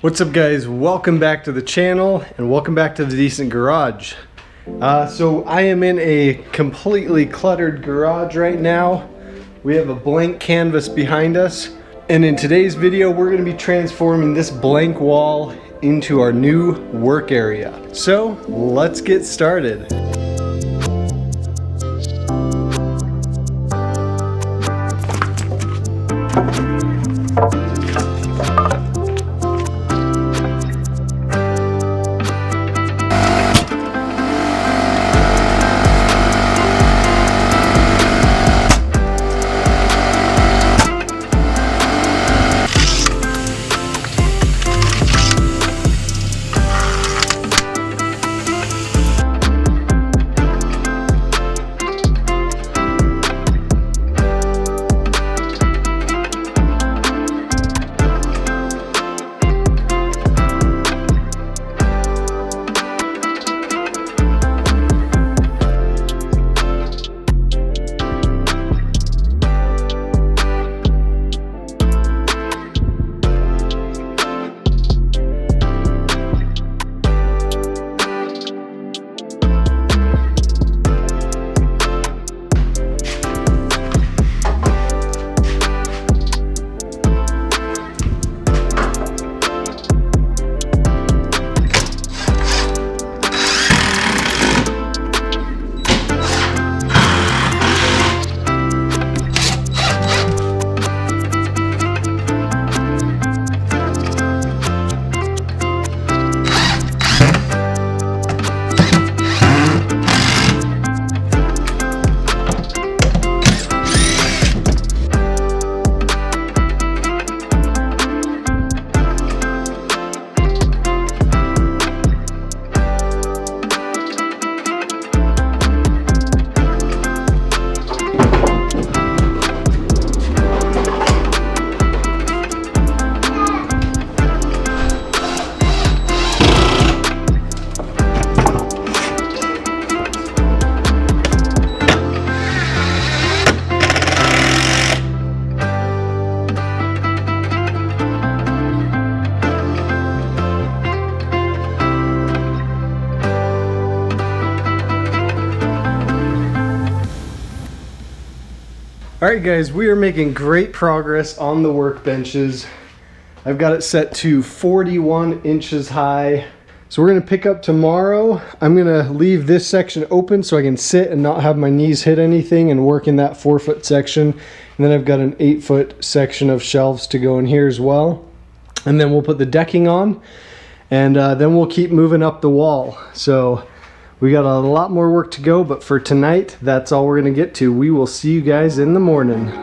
What's up guys, welcome back to the channel and welcome back to the Decent Garage. So I am in a completely cluttered garage right now. We have a blank canvas behind us, and in today's video we're going to be transforming this blank wall into our new work area. So let's get started. Alright guys, we are making great progress on the workbenches. I've got it set to 41 inches high. So we're going to pick up tomorrow. I'm going to leave this section open so I can sit and not have my knees hit anything and work in that 4-foot section. And then I've got an 8-foot section of shelves to go in here as well. And then we'll put the decking on, and then we'll keep moving up the wall. So we got a lot more work to go, but for tonight, that's all we're gonna get to. We will see you guys in the morning.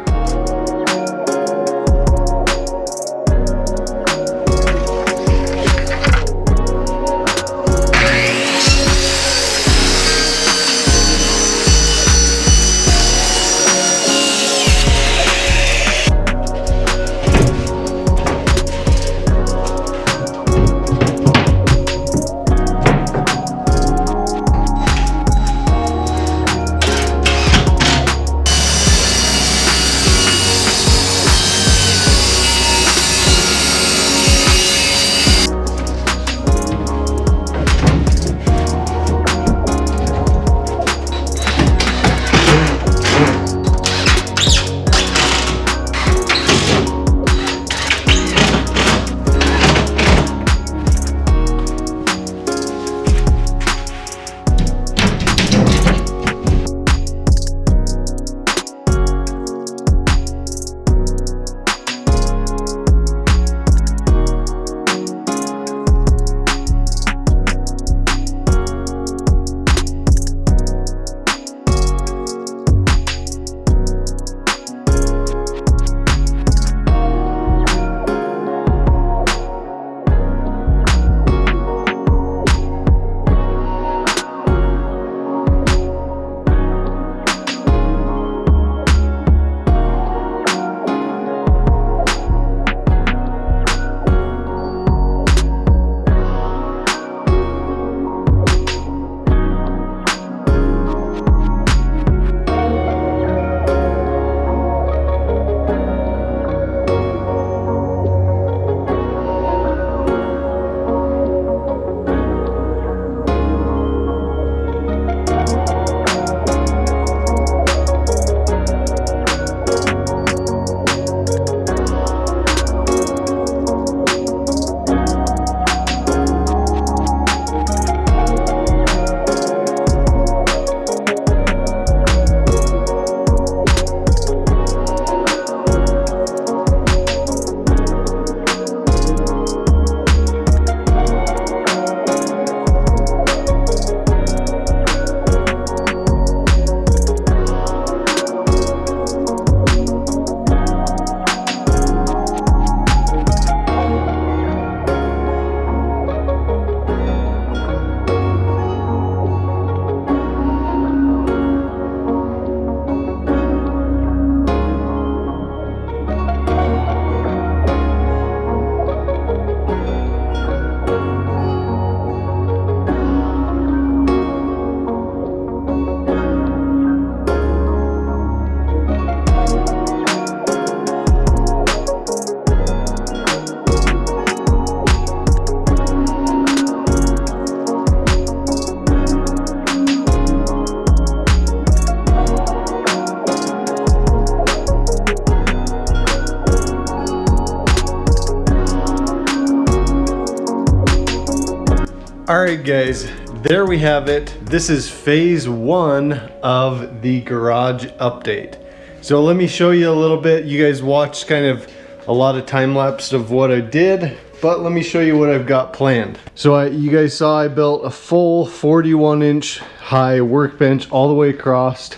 Alright guys, there we have it. This is phase 1 of the garage update. So let me show you a little bit. You guys watched kind of a lot of time lapse of what I did, but let me show you what I've got planned. So you guys saw I built a full 41-inch high workbench all the way across.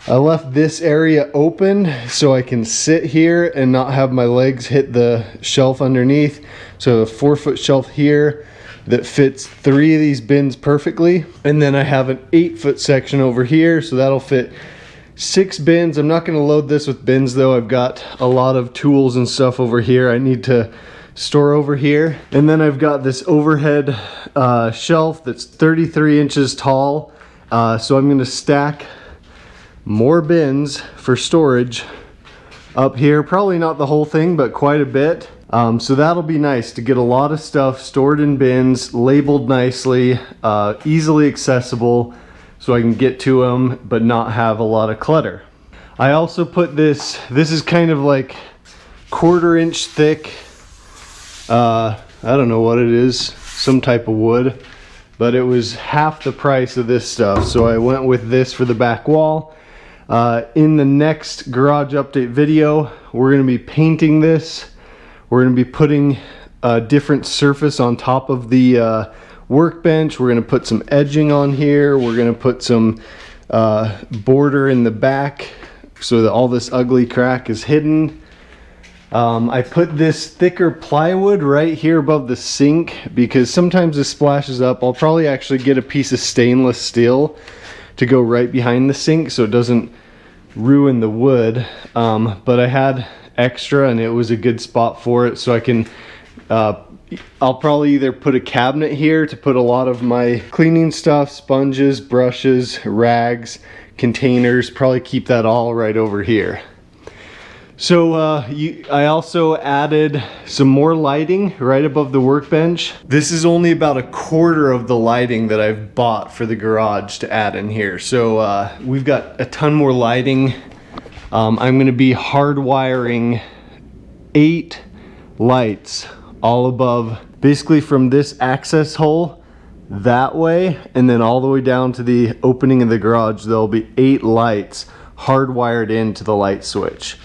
I left this area open so I can sit here and not have my legs hit the shelf underneath. So a 4-foot shelf here that fits 3 of these bins perfectly. And then I have an 8-foot section over here, so that'll fit 6 bins. I'm not gonna load this with bins though. I've got a lot of tools and stuff over here I need to store over here. And then I've got this overhead shelf that's 33 inches tall. So I'm gonna stack more bins for storage up here. Probably not the whole thing, but quite a bit. So that'll be nice to get a lot of stuff stored in bins, labeled nicely, easily accessible, so I can get to them but not have a lot of clutter. I also put this is kind of like 1/4 inch thick, I don't know what it is, some type of wood, but it was half the price of this stuff, so I went with this for the back wall. In the next garage update video, we're going to be painting this. We're going to be putting a different surface on top of the workbench. We're going to put some edging on here. We're going to put some border in the back so that all this ugly crack is hidden. I put this thicker plywood right here above the sink because sometimes this splashes up. I'll probably actually get a piece of stainless steel to go right behind the sink so it doesn't ruin the wood. But I had extra and it was a good spot for it, so I can I'll probably either put a cabinet here to put a lot of my cleaning stuff, sponges, brushes, rags, containers, probably keep that all right over here. So I also added some more lighting right above the workbench. This is only about 1/4 of the lighting that I've bought for the garage to add in here. So we've got a ton more lighting. I'm going to be hardwiring 8 lights all above, basically from this access hole that way and then all the way down to the opening of the garage. There'll be 8 lights hardwired into the light switch.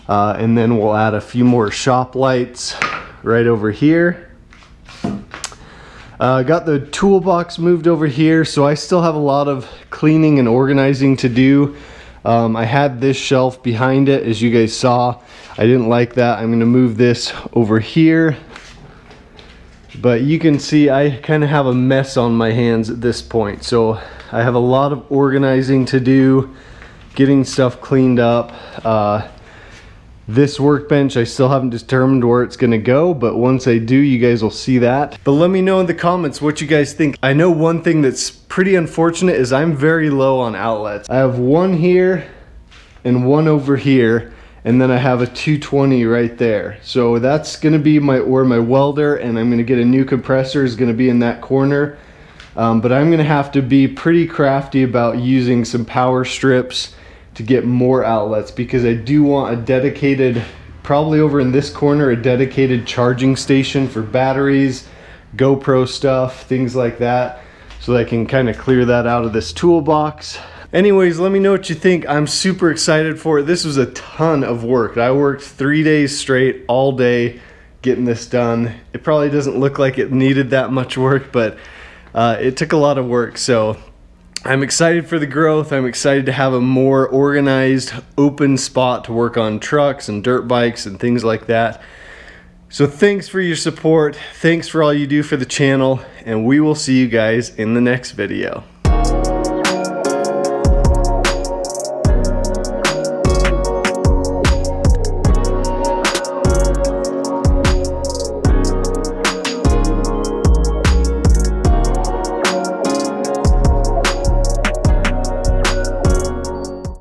And then we'll add a few more shop lights right over here. Got the toolbox moved over here, so I still have a lot of cleaning and organizing to do. I had this shelf behind it, as you guys saw. I didn't like that. I'm gonna move this over here. But you can see I kind of have a mess on my hands at this point. So I have a lot of organizing to do, getting stuff cleaned up. This workbench, I still haven't determined where it's gonna go, but once I do, you guys will see that. But let me know in the comments what you guys think. I know one thing that's pretty unfortunate is I'm very low on outlets. I have one here and one over here, and then I have a 220 right there. So that's gonna be where my welder, and I'm gonna get a new compressor, is gonna be in that corner. But I'm gonna have to be pretty crafty about using some power strips to get more outlets, because I do want a dedicated, probably over in this corner, a dedicated charging station for batteries, GoPro stuff, things like that, so that I can kind of clear that out of this toolbox. Anyways, let me know what you think. I'm super excited for it. This was a ton of work. I worked 3 days straight, all day, getting this done. It probably doesn't look like it needed that much work, but it took a lot of work. So I'm excited for the growth. I'm excited to have a more organized, open spot to work on trucks and dirt bikes and things like that. So thanks for your support. Thanks for all you do for the channel, and we will see you guys in the next video.